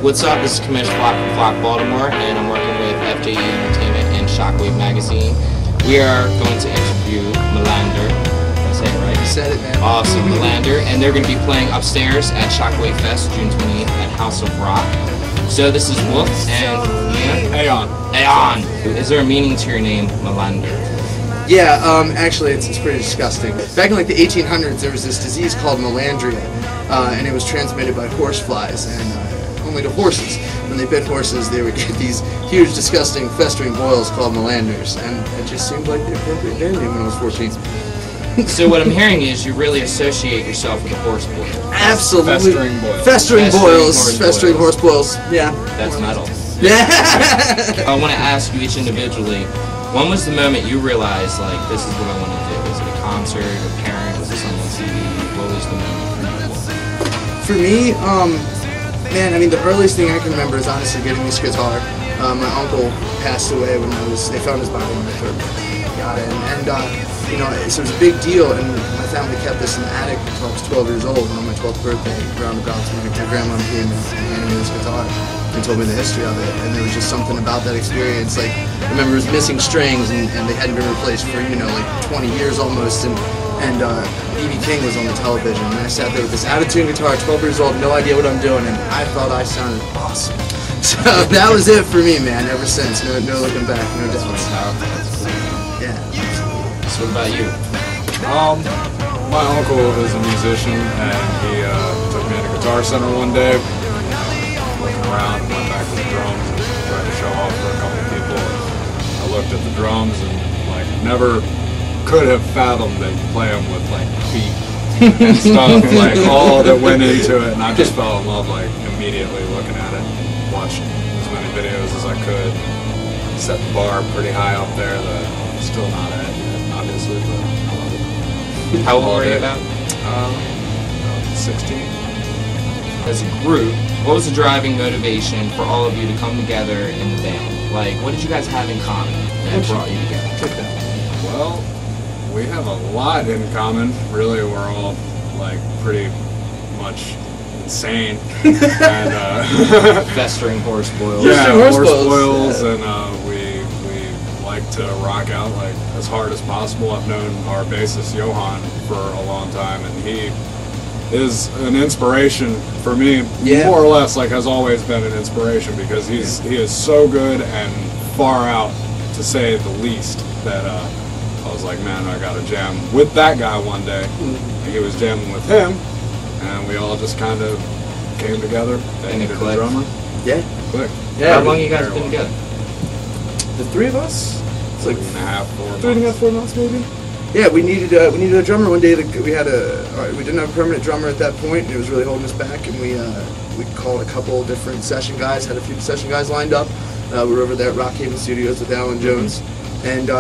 What's up? This is Commish from Flock Baltimore, and I'm working with FJE Entertainment and Shockwave Magazine. We are going to interview MALANDER. Did I say it right? You said it, man. Awesome, MALANDER, and they're going to be playing upstairs at Shockwave Fest, June 28th at House of Rock. So this is Wolf and Aeon. Aeon. Is there a meaning to your name, MALANDER? Yeah, actually it's pretty disgusting. Back in like the 1800s there was this disease called malandria, and it was transmitted by horseflies, and only to horses. When they bit horses they would get these huge disgusting festering boils called malanders, and it just seemed like the appropriate band name when I was 14. So what I'm hearing is you really associate yourself with a horse boil. Absolutely. Festering boils. Festering horse boils. Yeah. That's metal. Yeah. I want to ask you each individually, when was the moment you realized, like, this is what I want to do? Was it a concert, a parent, was it someone's TV? What was the moment For me, man, I mean, the earliest thing I can remember is honestly getting this guitar. My uncle passed away when they found his body when I got it, and you know, so it was a big deal, and my family kept this in the attic until I was 12 years old, and on my 12th birthday, around about, my grandma came and handed me this guitar and told me the history of it, and there was just something about that experience. Like, I remember it was missing strings, and they hadn't been replaced for, you know, like 20 years almost, and B.B. King was on the television, and I sat there with this out-of-tune guitar, 12 years old, no idea what I'm doing, and I thought I sounded awesome. So that was it for me, man, ever since. No looking back, no doubts. Yeah. So what about you? My uncle is a musician, and he took me to Guitar Center one day, looking around, and went back to the drums, and tried to show off for a couple people. I looked at the drums, and like never could have fathomed that you play them with like feet and stuff, like all that went into it, and I just fell in love like immediately looking at it. Watched as many videos as I could. Set the bar pretty high up there that I'm still not at yet, obviously, but I love it. How old were you about? 16. As a group, what was the driving motivation for all of you to come together in the band? Like, what did you guys have in common that brought you together? Well, we have a lot in common. Really, we're all like pretty much insane. And festering horse boils. Yeah, horse boils, and we like to rock out like as hard as possible. I've known our bassist Johan for a long time, and he is an inspiration for me. Yeah. More or less, like has always been an inspiration, because he is so good and far out, to say the least, that I was like, man, I got to jam with that guy one day. And he was jamming with him, and we all just kind of came together. They needed a drummer. Yeah. Click. Yeah. How long you guys been together? The three of us? It's like 3.5, 4 months. 4 months maybe. Yeah, we needed a drummer one day. We didn't have a permanent drummer at that point, and it was really holding us back. And we called a couple different session guys, had a few session guys lined up. We were over there at Rockhaven Studios with Alan Jones, and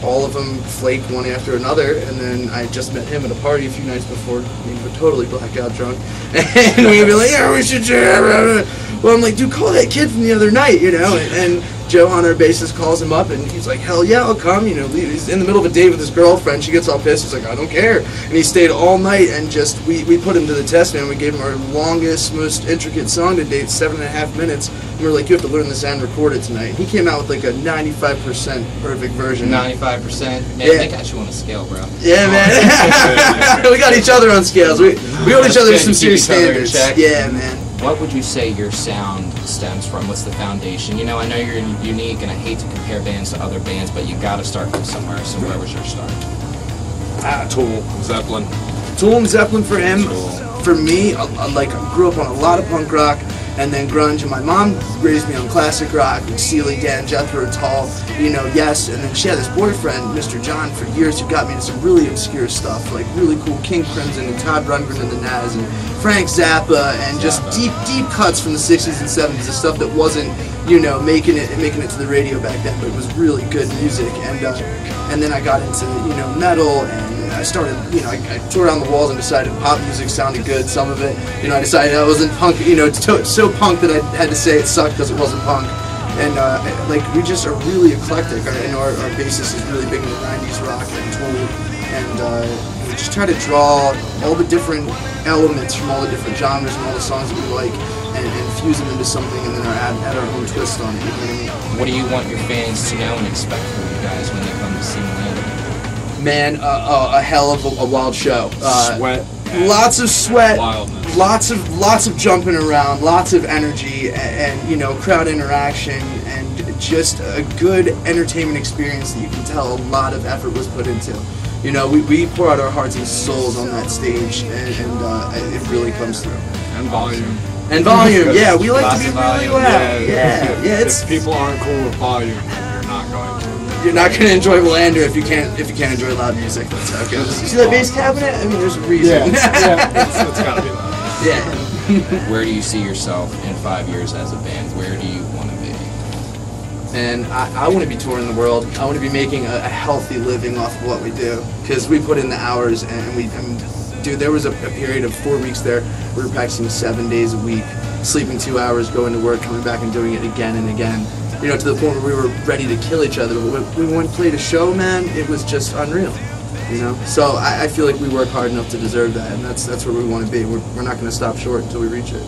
all of them flaked one after another. And then I just met him at a party a few nights before. We were totally blackout drunk, and we'd be like, "Yeah, we should jam." Well, I'm like, "Dude, call that kid from the other night," you know, and Johan, our bassist, calls him up, and he's like, "Hell yeah, I'll come." You know, he's in the middle of a date with his girlfriend. She gets all pissed. He's like, "I don't care," and he stayed all night, and just we put him to the test, man. We gave him our longest, most intricate song to date, 7.5 minutes. And we were like, "You have to learn this and record it tonight." And he came out with like a 95% perfect version. 95%. Man, Yeah. they got you on a scale, bro. Yeah, man. We got each other on scales. We hold each other to some serious Keep each other in standards. check. Yeah, man. What would you say your sound stems from? What's the foundation? You know, I know you're unique, and I hate to compare bands to other bands, but you got to start from somewhere. So where was your start? Tool, Zeppelin. Tool and Zeppelin for him. Tool. For me, I grew up on a lot of punk rock and then grunge, and my mom raised me on classic rock, with Steely Dan, Jethro Tull, you know, Yes, and then she had this boyfriend, Mr. John, for years, who got me into some really obscure stuff, like really cool King Crimson and Todd Rundgren and the Nazz and Frank Zappa, and just deep cuts from the 60s and 70s, the stuff that wasn't, you know, making it to the radio back then, but it was really good music. And then I got into, you know, metal, and I started, you know, I tore down the walls and decided pop music sounded good. Some of it, you know, I decided I wasn't punk, you know, it's so punk that I had to say it sucked because it wasn't punk. And like, we just are really eclectic. Our bassist is really big in the 90s rock and Tool, and we just try to draw all the different elements from all the different genres and all the songs that we like, and fuse them into something, and then add our own twist on it. You know what I mean? What do you want your fans to know and expect from you guys when they come to see Malander? Man, a hell of a wild show. Sweat. Lots of sweat. Wildness. Lots of jumping around. Lots of energy, and you know, crowd interaction, and just a good entertainment experience that you can tell a lot of effort was put into. You know, we pour out our hearts and souls on that stage, and it really comes through. And volume. And volume, yeah, we like Lots to of be really volume. loud. Yeah, If people aren't cool with volume, you're not going to. you're not gonna enjoy Malander if you can't enjoy loud music. That's okay. You see that bass cabinet? I mean, there's a reason. It's gotta be loud. Yeah. Where do you see yourself in 5 years as a band? Where do you want to be? And I want to be touring the world. I want to be making a healthy living off of what we do, because we put in the hours, and dude, there was a period of 4 weeks there. We were practicing 7 days a week, sleeping 2 hours, going to work, coming back and doing it again and again. You know, to the point where we were ready to kill each other. But when we went and played a show, man, it was just unreal. You know, so I feel like we work hard enough to deserve that, and that's where we want to be. We're not going to stop short until we reach it.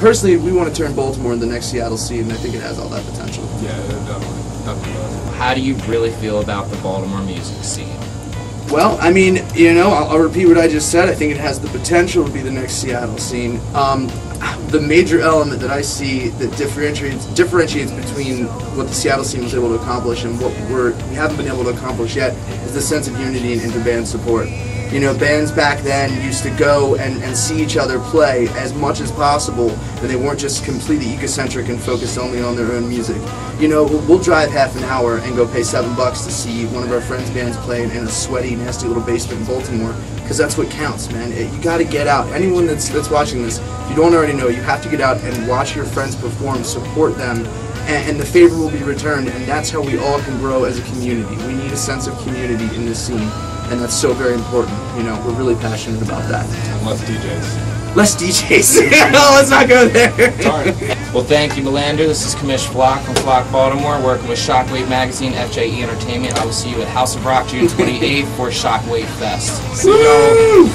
Personally, we want to turn Baltimore into the next Seattle scene, and I think it has all that potential. Yeah, definitely does. How do you really feel about the Baltimore music scene? Well, I mean, you know, I'll repeat what I just said. I think it has the potential to be the next Seattle scene. The major element that I see that differentiates between what the Seattle scene was able to accomplish and what we haven't been able to accomplish yet is the sense of unity and interband support. You know, bands back then used to go and see each other play as much as possible, and they weren't just completely egocentric and focused only on their own music. You know, we'll drive half an hour and go pay $7 to see one of our friends' bands play in a sweaty, nasty little basement in Baltimore, because that's what counts, man. You got to get out. Anyone that's watching this, if you don't already know, you have to get out and watch your friends perform, support them, and the favor will be returned, and that's how we all can grow as a community. We need a sense of community in this scene. And that's so very important. You know, we're really passionate about that. Less DJs. Less DJs. No, let's not go there. Sorry. Well, thank you, Malander. This is Commish Flock from Flock Baltimore, working with Shockwave Magazine, FJE Entertainment. I will see you at House of Rock June 28th for Shockwave Fest. See y'all.